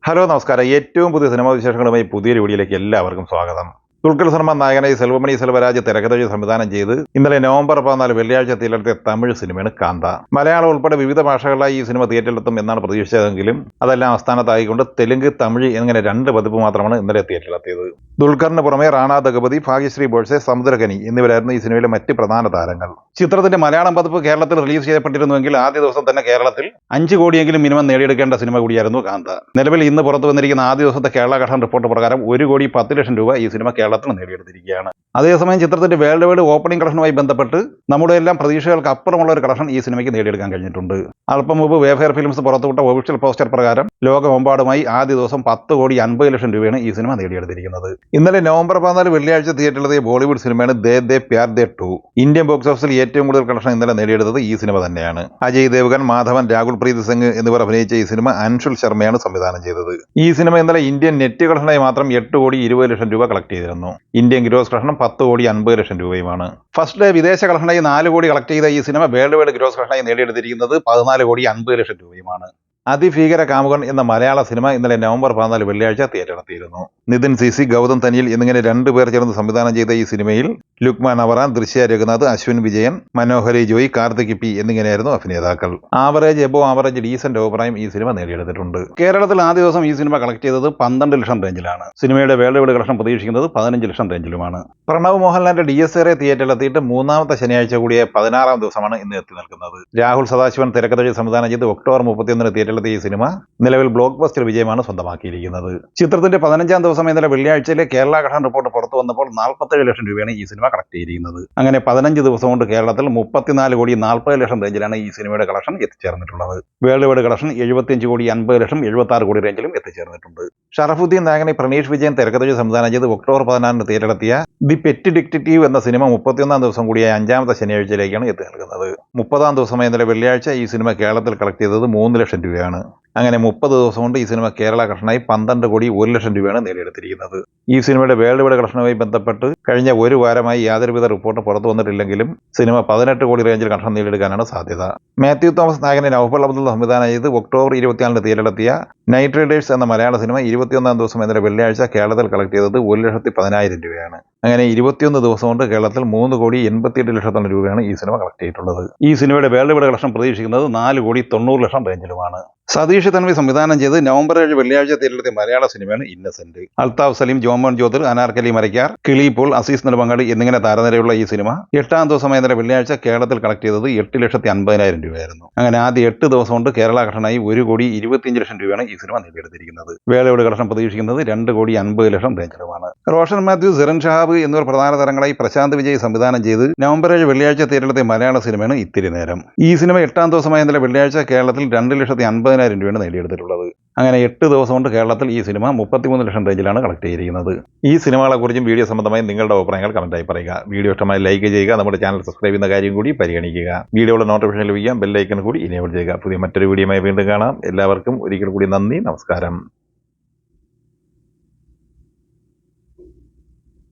Hello നമസ്കാരം. ഏറ്റവും പുതിയ സിനിമാ വിശേഷങ്ങളുമായി പുതിയൊരു വീഡിയോയിലേക്ക് എല്ലാവർക്കും സ്വാഗതം. ദുൽഖർ സൽമാൻ നായകനായി സെൽവമണി സെൽവരാജ് തിരക്കഥ സംവിധാനം ചെയ്ത് ഇന്നലെ നവംബർ 14 വെള്ളിയാഴ്ച തിയേറ്ററിലെത്തിയ തമിഴ് സിനിമയാണ് കാന്ത. മലയാളം ഉൾപ്പെടെ വിവിധ ഭാഷകളിലായി ഈ സിനിമ തിയേറ്ററിലെത്തും എന്നാണ് പ്രതീക്ഷിച്ചതെങ്കിലും അതെല്ലാം അസ്ഥാനത്തായിക്കൊണ്ട് തെലുങ്ക്, തമിഴ് എന്നിങ്ങനെ 2 പതിപ്പ് മാത്രമാണ് ഇന്നലെ തിയേറ്ററിലെത്തിയത്. ദുൽഖറിന് പുറമെ റാണ ദഗപതി, ഭാഗ്യശ്രീ ബോൾസെ, സമുദ്രകനി എന്നിവരായിരുന്നു ഈ സിനിമയിലെ മറ്റ് പ്രധാന താരങ്ങൾ. ചിത്രത്തിന്റെ മലയാളം പതിപ്പ് കേരളത്തിൽ റിലീസ് ചെയ്യപ്പെട്ടിരുന്നുവെങ്കിൽ ആദ്യ ദിവസം തന്നെ കേരളത്തിൽ 5 കോടിയെങ്കിലും മിനിമം നേടിയെടുക്കേണ്ട സിനിമ കൂടിയായിരുന്നു കാന്ത. നിലവിൽ ഇന്ന് പുറത്തു വന്നിരിക്കുന്ന ആദ്യ ദിവസത്തെ കേരള ഘടകം റിപ്പോർട്ട് പ്രകാരം 1 കോടി 10 ലക്ഷം രൂപ ഈ സിനിമ കേരളത്തിൽ നേടിയെടുത്തിരിക്കുകയാണ്. അതേസമയം ചിത്രത്തിന്റെ വേൾഡ് വൈഡ് ഓപ്പണിംഗ് കളക്ഷനുമായി ബന്ധപ്പെട്ട് നമ്മുടെ എല്ലാം പ്രതീക്ഷകൾക്ക് അപ്പുറമുള്ള ഒരു കളക്ഷൻ ഈ സിനിമയ്ക്ക് നേടിയെടുക്കാൻ കഴിഞ്ഞിട്ടുണ്ട്. അല്പം മുമ്പ് വേഫെയർ ഫിലിംസ് പുറത്തുവിട്ട ഒഫീഷ്യൽ പോസ്റ്റർ പ്രകാരം ലോകമെമ്പാടുമായി ആദ്യ ദിവസം 10 കോടി 50 ലക്ഷം രൂപയാണ് ഈ സിനിമ നേടിയെടുത്തിരിക്കുന്നത്. ഇന്നലെ നവംബർ 14 വെള്ളിയാഴ്ച തിയേറ്ററിലെത്തിയ ബോളിവുഡ് സിനിമയാണ് ദേ ദേ പ്യാർ ദേ 2. ഇന്ത്യൻ ബോക്സ് ഓഫീസിൽ ഏറ്റവും കൂടുതൽ കളക്ഷൻ ഇന്നലെ നേടിയെടുത്തത് ഈ സിനിമ തന്നെയാണ്. അജയ് ദേവ്ഗൻ, മാധവൻ, രാഹുൽ പ്രീത് സിംഗ് എന്നിവർ അഭിനയിച്ച ഈ സിനിമ അൻഷുൽ ശർമ്മയാണ് സംവിധാനം ചെയ്തത്. ഈ സിനിമ ഇന്നലെ ഇന്ത്യൻ നെറ്റ് കളക്ഷനായി മാത്രം 8 കോടി 20 ലക്ഷം രൂപ കളക്ട് ചെയ്തിരുന്നു. ഇന്ത്യൻ ഗ്രോസ് കളക്ഷൻ 10 കോടി 50 ലക്ഷം രൂപയുമാണ്. ഫസ്റ്റ് ഡേ വിദേശ കളക്ഷനായി 4 കോടി കളക്ട് ചെയ്ത ഈ സിനിമ വേൾഡ് വൈഡ് ഗ്രോസ് കളക്ഷനായി നേടിയെടുത്തിരിക്കുന്നത് 14 കോടി 50 ലക്ഷം രൂപയുമാണ്. അതിഭീകര കാമുകൻ എന്ന മലയാള സിനിമ ഇന്നലെ നവംബർ 14 വെള്ളിയാഴ്ച തിയേറ്ററിലെത്തിയിരുന്നു. നിതിൻ സിസി, ഗൗതം തനിയിൽ എന്നിങ്ങനെ 2 പേർ ചേർന്ന് സംവിധാനം ചെയ്ത ഈ സിനിമയിൽ ലുക്മാൻ അവറാൻ, ദൃശ്യ രഘുനാഥ്, അശ്വിൻ വിജയൻ, മനോഹരി ജോയ്, കാർത്തിക് പി എന്നിങ്ങനെയായിരുന്നു അഭിനേതാക്കൾ. ആവറേജ് എബോ ആവറേജ് ഡീസന്റ് അഭിപ്രായം ഈ സിനിമ നേടിയെടുത്തിട്ടുണ്ട്. കേരളത്തിൽ ആദ്യ ദിവസം ഈ സിനിമ കളക്ട് ചെയ്തത് 12 ലക്ഷം റേഞ്ചിലാണ്. സിനിമയുടെ വേൾഡ് വൈഡ് കളക്ഷൻ പ്രതീക്ഷിക്കുന്നത് 15 ലക്ഷം റേഞ്ചിലുമാണ്. പ്രണവ് മോഹൻലാലിന്റെ DSRA തിയേറ്ററിലെത്തിയിട്ട് 3ാമത്തെ ശനിയാഴ്ച കൂടിയ 16ാം ദിവസമാണ് ഇന്ന് എത്തി നിൽക്കുന്നത്. രാഹുൽ സദാശിവൻ തിരക്കഥ സംവിധാനം ചെയ്ത് ഒക്ടോബർ 31 തിയേറ്ററിലെത്തിയ ഈ സിനിമ നിലവിൽ ബ്ലോക്ക് ബസ്റ്റർ വിജയമാണ് സ്വന്തമാക്കിയിരിക്കുന്നത്. ചിത്രത്തിന്റെ 15ാം ദിവസം ഇന്നലെ വെള്ളിയാഴ്ചയിലെ കേരള ഘടകം റിപ്പോർട്ട് പുറത്തു വന്നപ്പോൾ 47 ലക്ഷം രൂപയാണ് ഈ സിനിമ കളക്ട് ചെയ്തിരിക്കുന്നത്. അങ്ങനെ 15 ദിവസം കൊണ്ട് കേരളത്തിൽ 34 കോടി 40 ലക്ഷം റേഞ്ചിലാണ് ഈ സിനിമയുടെ കളക്ഷൻ എത്തിച്ചേർന്നിട്ടുള്ളത്. വേൾഡ് വൈഡ് കളക്ഷൻ 75 കോടി 50 ലക്ഷം 76 കോടി റേഞ്ചിലും എത്തിച്ചേർന്നിട്ടുണ്ട്. ഷറഫുദ്ദീൻ നായകനെ പ്രണീഷ് വിജയൻ തിരക്കഥ സംവിധാനം ചെയ്ത് ഒക്ടോബർ 14 തിയേറ്ററിലെത്തിയ ദി പെറ്റ് ഡിറ്റക്റ്റീവ് എന്ന സിനിമ 31ാം ദിവസം കൂടിയായ 5ാമത്തെ ശനിയാഴ്ചയിലേക്കാണ് എത്തി നിൽക്കുന്നത്. 30ാം ദിവസമായ ഇന്നലെ വെള്ളിയാഴ്ച ഈ സിനിമ കേരളത്തിൽ കളക്ട് ചെയ്തത് 3 ലക്ഷം രൂപയാണ്. അങ്ങനെ 30 ദിവസം കൊണ്ട് ഈ സിനിമ കേരള കളക്ഷനായി 12 കോടി 1 ലക്ഷം രൂപയാണ് നേടിയെടുത്തിരിക്കുന്നത്. ഈ സിനിമയുടെ വേൾഡ് വൈഡ് കളക്ഷനുമായി ബന്ധപ്പെട്ട് കഴിഞ്ഞ ഒരു വാരമായി യാതൊരുവിധ റിപ്പോർട്ട് പുറത്തു വന്നിട്ടില്ലെങ്കിലും സിനിമ 18 കോടി റേഞ്ചിൽ കളക്ഷൻ നേടിയെടുക്കാനാണ് സാധ്യത. മാത്യു തോമസ് നായകനെ നൗഫൽ അബ്ദുള്ള സംവിധാനം ചെയ്ത് ഒക്ടോബർ 24 തിയേറ്ററിലെത്തിയ നൈറ്റ് റൈഡേഴ്സ് എന്ന മലയാള സിനിമ 21ാം ദിവസം ഇന്നലെ വെള്ളിയാഴ്ച കേരളത്തിൽ കളക്ട് ചെയ്തത് 1,10,000 രൂപയാണ്. അങ്ങനെ 21 ദിവസം കൊണ്ട് കേരളത്തിൽ 3 കോടി 88 ലക്ഷത്തോളം രൂപയാണ് ഈ സിനിമ കളക്ട് ചെയ്തിട്ടുള്ളത്. ഈ സിനിമയുടെ വേൾഡ് വൈഡ് കളക്ഷൻ പ്രതീക്ഷിക്കുന്നത് 4 കോടി 90 ലക്ഷം റേഞ്ചിലുമാണ്. സതീഷ് തൻവി സംവിധാനം ചെയ്ത് നവംബർ 7 വെള്ളിയാഴ്ച തിയേറ്ററിലെത്തിയ മലയാള സിനിമയാണ് ഇന്നസെന്റ്. അൽതാഫ് സലീം, ജോമോൻ ജ്യോതിർ, അനാർക്കലി മരയ്ക്കാർ, കിളി പോൾ, അസീസ് നെടുമങ്ങാട് എന്നിങ്ങനെ താരനിരയുള്ള ഈ സിനിമ 8ാം ദിവസമായ ഇന്നലെ വെള്ളിയാഴ്ച കേരളത്തിൽ കളക്ട് ചെയ്തത് 8,50,000 രൂപയായിരുന്നു. അങ്ങനെ ആദ്യ 8 ദിവസം കൊണ്ട് കേരള കളക്ഷനായി 1 കോടി 25 ലക്ഷം രൂപയാണ് ഈ സിനിമ നേടിയെടുത്തിരിക്കുന്നത്. വേൾഡ് വൈഡ് കളക്ഷൻ പ്രതീക്ഷിക്കുന്നത് 2 കോടി 50 ലക്ഷം റേഞ്ചിലുമാണ്. റോഷൻ മാത്യു, സിറൻ ഷഹാബ് എന്നിവർ പ്രധാന താരങ്ങളായി പ്രശാന്ത് വിജയ് സംവിധാനം ചെയ്ത് നവംബർ 7 വെള്ളിയാഴ്ച തിയേറ്ററിലെത്തിയ മലയാള സിനിമയാണ് ഇത്തിരി നേരം. ഈ സിനിമ 8ാം ദിവസമായ ഇന്നലെ വെള്ളിയാഴ്ച കേരളത്തിൽ 2,50,000 രൂപയാണ് നേടിയെടുത്തിട്ടുള്ളത്. അങ്ങനെ 8 ദിവസം കൊണ്ട് കേരളത്തിൽ ഈ സിനിമ 33 ലക്ഷം റേഞ്ചിലാണ് കളക്ട് ചെയ്തിരിക്കുന്നത്. ഈ സിനിമകളെക്കുറിച്ചും വീഡിയോ സംബന്ധമായി നിങ്ങളുടെ അഭിപ്രായങ്ങൾ കമന്റായി പറയുക. വീഡിയോ ഇഷ്ടമായി ലൈക്ക് ചെയ്യുക. നമ്മുടെ ചാനൽ സബ്സ്ക്രൈബ് ചെയ്യുന്ന കാര്യം കൂടി പരിഗണിക്കുക. വീഡിയോയുടെ നോട്ടിഫിക്കേഷൻ ലഭിക്കാൻ ബെൽ ഐക്കൺ കൂടി ഇനേബിൾ ചെയ്യുക. പുതിയ മറ്റൊരു വീഡിയോയുമായി വീണ്ടും കാണാം. എല്ലാവർക്കും ഒരിക്കൽ കൂടി നന്ദി, നമസ്കാരം.